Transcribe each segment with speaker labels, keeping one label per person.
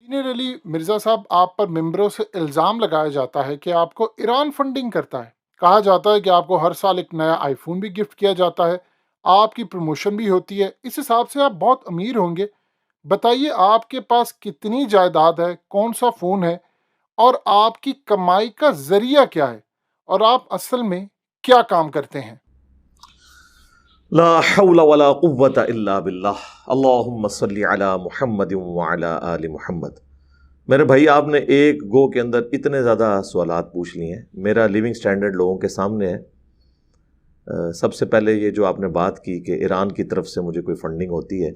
Speaker 1: Engineer Ali Mirza साहब, आप पर मेंबरों से इल्ज़ाम लगाया जाता है कि आपको ईरान फंडिंग करता है। कहा जाता है कि आपको हर साल एक नया आईफोन भी गिफ्ट किया जाता है, आपकी प्रमोशन भी होती है। इस हिसाब से आप बहुत अमीर होंगे। बताइए, आपके पास कितनी जायदाद है, कौन सा फ़ोन है और आपकी कमाई का ज़रिया क्या है? और आप असल में क्या काम करते हैं?
Speaker 2: ला हौला वला कुव्वता इल्ला बिल्लाह। अल्लाहुम्मा सल्ली अला मुहम्मद व अला आलि मुहम्मद। मेरे भाई, आपने एक गो के अंदर इतने ज़्यादा सवालात पूछ लिए हैं। मेरा लिविंग स्टैंडर्ड लोगों के सामने है। सबसे पहले ये जो आपने बात की कि ईरान की तरफ से मुझे कोई फंडिंग होती है।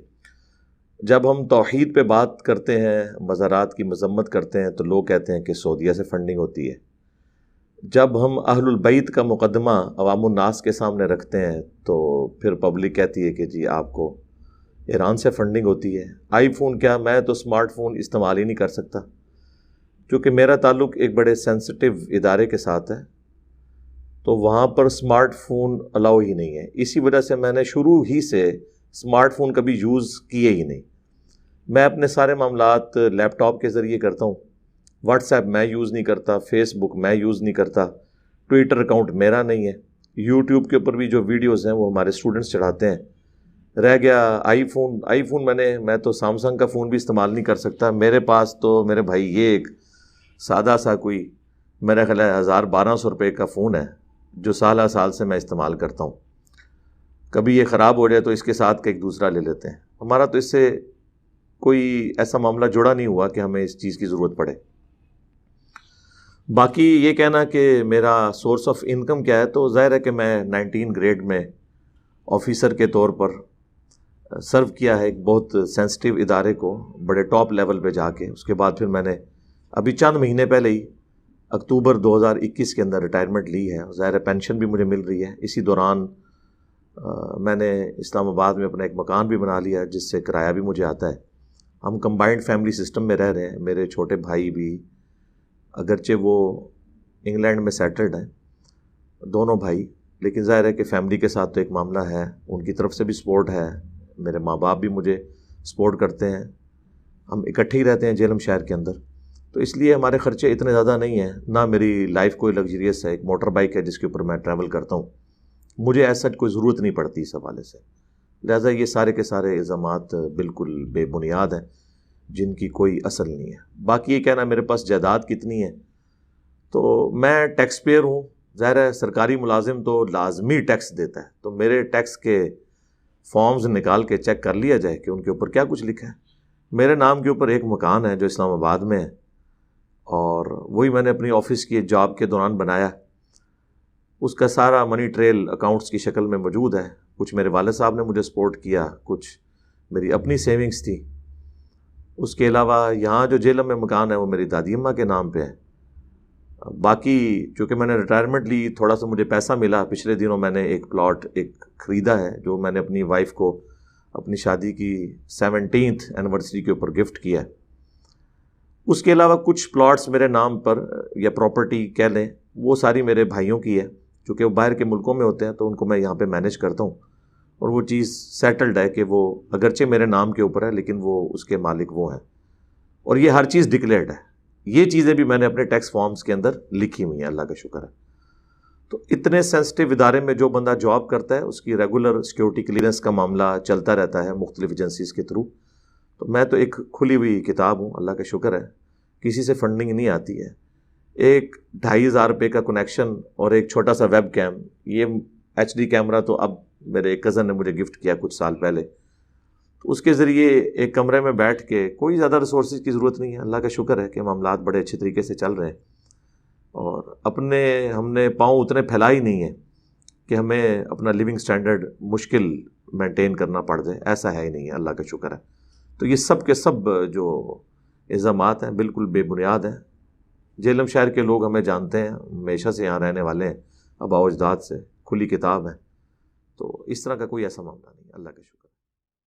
Speaker 2: जब हम तौहीद पे बात करते हैं, मज़ारात की मजम्मत करते हैं, तो लोग कहते हैं कि सऊदीया से फंडिंग होती है। जब हम अहलुल बैत का मुकदमा अवामुन नास के सामने रखते हैं तो फिर पब्लिक कहती है कि जी आपको ईरान से फंडिंग होती है। आईफोन क्या, मैं तो स्मार्टफोन इस्तेमाल ही नहीं कर सकता, क्योंकि मेरा ताल्लुक़ एक बड़े सेंसिटिव इदारे के साथ है, तो वहाँ पर स्मार्टफोन अलाउ ही नहीं है। इसी वजह से मैंने शुरू ही से स्मार्टफोन कभी यूज़ किए ही नहीं। मैं अपने सारे मामलात लैपटॉप के ज़रिए करता हूँ। व्हाट्सएप मैं यूज़ नहीं करता, फेसबुक मैं यूज़ नहीं करता, ट्विटर अकाउंट मेरा नहीं है। यूट्यूब के ऊपर भी जो वीडियोस हैं वो हमारे स्टूडेंट्स चढ़ाते हैं। रह गया आईफोन मैं तो सैमसंग का फ़ोन भी इस्तेमाल नहीं कर सकता। मेरे पास तो मेरे भाई ये एक सादा सा कोई मेरा ख्याल है 1000-1200 रुपये का फ़ोन है, जो साल साल से मैं इस्तेमाल करता हूँ। कभी ये ख़राब हो जाए तो इसके साथ का एक दूसरा ले लेते हैं। हमारा तो इससे कोई ऐसा मामला जुड़ा नहीं हुआ कि हमें इस चीज़ की ज़रूरत पड़े। बाकी ये कहना कि मेरा सोर्स ऑफ इनकम क्या है, तो ज़ाहिर है कि मैं 19 ग्रेड में ऑफिसर के तौर पर सर्व किया है एक बहुत सेंसिटिव इदारे को, बड़े टॉप लेवल पे जाके। उसके बाद फिर मैंने अभी चंद महीने पहले ही अक्टूबर 2021 के अंदर रिटायरमेंट ली है। ज़ाहिर है पेंशन भी मुझे मिल रही है। इसी दौरान मैंने इस्लामाबाद में अपना एक मकान भी बना लिया जिससे किराया भी मुझे आता है। हम कंबाइंड फैमिली सिस्टम में रह रहे हैं। मेरे छोटे भाई भी, अगरचे वो इंग्लैंड में सेटल्ड हैं, दोनों भाई, लेकिन ज़ाहिर है कि फ़ैमिली के साथ तो एक मामला है, उनकी तरफ से भी सपोर्ट है। मेरे माँ बाप भी मुझे सपोर्ट करते हैं। हम इकट्ठे ही रहते हैं जेलम शहर के अंदर, तो इसलिए हमारे ख़र्चे इतने ज़्यादा नहीं हैं। ना मेरी लाइफ कोई लग्जरियस है। एक मोटर बाइक है जिसके ऊपर मैं ट्रैवल करता हूँ। मुझे ऐसा कोई ज़रूरत नहीं पड़ती इस हवाले से। लिहाजा ये सारे के सारे इल्ज़ामात बिल्कुल बेबुनियाद हैं, जिनकी कोई असल नहीं है। बाकी ये कहना मेरे पास जायदाद कितनी है, तो मैं टैक्स पेयर हूँ। ज़ाहिर है सरकारी मुलाजिम तो लाजमी टैक्स देता है, तो मेरे टैक्स के फॉर्म्स निकाल के चेक कर लिया जाए कि उनके ऊपर क्या कुछ लिखा है। मेरे नाम के ऊपर एक मकान है जो इस्लामाबाद में है, और वही मैंने अपनी ऑफिस की जॉब के दौरान बनाया। उसका सारा मनी ट्रेल अकाउंट्स की शक्ल में मौजूद है। कुछ मेरे वालिद साहब ने मुझे सपोर्ट किया, कुछ मेरी अपनी सेविंग्स थी। उसके अलावा यहाँ जो जेलम में मकान है वो मेरी दादी अम्मा के नाम पे है। बाकी चूँकि मैंने रिटायरमेंट ली, थोड़ा सा मुझे पैसा मिला। पिछले दिनों मैंने एक प्लॉट ख़रीदा है जो मैंने अपनी वाइफ को अपनी शादी की 17th एनिवर्सरी के ऊपर गिफ्ट किया है। उसके अलावा कुछ प्लॉट्स मेरे नाम पर या प्रॉपर्टी कह लें, वो सारी मेरे भाइयों की है, क्योंकि वो बाहर के मुल्कों में होते हैं, तो उनको मैं यहाँ पे मैनेज करता हूँ। और वो चीज़ सेटल्ड है कि वो अगरचे मेरे नाम के ऊपर है, लेकिन वो उसके मालिक वो हैं, और ये हर चीज़ डिक्लेयर्ड है। ये चीज़ें भी मैंने अपने टैक्स फॉर्म्स के अंदर लिखी हुई हैं, अल्लाह का शुक्र है। तो इतने सेंसिटिव इदारे में जो बंदा जॉब करता है उसकी रेगुलर सिक्योरिटी क्लियरेंस का मामला चलता रहता है मुख्तलिफ एजेंसीज़ के थ्रू। तो मैं तो एक खुली हुई किताब हूँ, अल्लाह का शुक्र है, किसी से फंडिंग नहीं आती है। एक 2500 रुपये का कनेक्शन और एक छोटा सा वेब कैम, ये HD कैमरा तो अब मेरे एक कज़न ने मुझे गिफ्ट किया कुछ साल पहले, तो उसके ज़रिए एक कमरे में बैठ के, कोई ज़्यादा रिसोर्सेज की ज़रूरत नहीं है। अल्लाह का शुक्र है कि मामलात बड़े अच्छे तरीके से चल रहे हैं, और हमने पाँव उतने फैला ही नहीं है कि हमें अपना लिविंग स्टैंडर्ड मुश्किल मेंटेन करना पड़ जाए, ऐसा है ही नहीं है, अल्लाह का शुक्र है। तो ये सब के सब जो इल्ज़ामात हैं बिल्कुल बेबुनियाद हैं। जेलम शहर के लोग हमें जानते हैं, हमेशा से यहाँ रहने वाले हैं, आबाओ अजदाद से, खुली किताब है। तो इस तरह का कोई ऐसा मामला नहीं है, अल्लाह का शुक्र।